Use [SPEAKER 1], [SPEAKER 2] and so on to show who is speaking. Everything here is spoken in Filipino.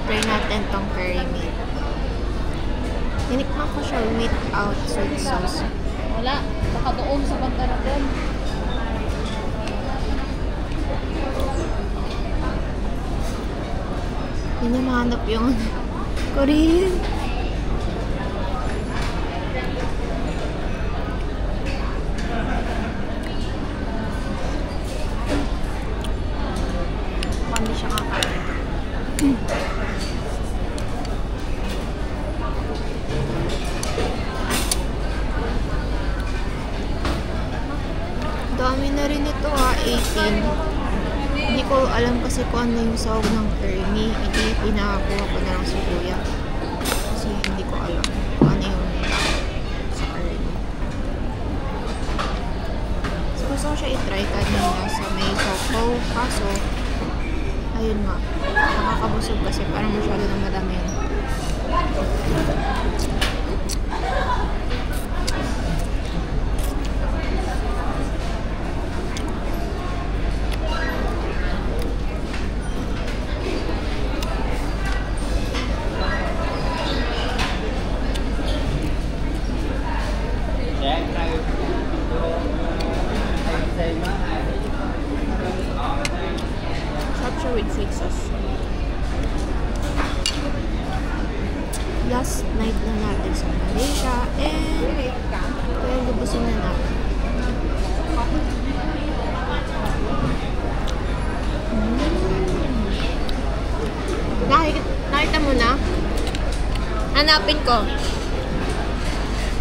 [SPEAKER 1] Try natin tong curry meat. Tinikman ko siya without sweet sauce.
[SPEAKER 2] Wala. Baka doon sa banda na doon.
[SPEAKER 1] Hindi niya mahanap yung Korean. Hindi siya kakain. Dami na rin ito 18. Hindi ko alam kasi kung ano yung sahog ng curry. Hindi pinakuha ko na lang si kuya. Kasi hindi ko alam kung ano yung sa curry. So gusto ko siya i-try kanina sa may choco. Kaso, ayun nga. Nakakabusog kasi parang masyado na madami yun. Sarap with sweet sauce. Last night na natin sa Malaysia and kaya lubusin na natin. Nakita mo na? Hanapin ko.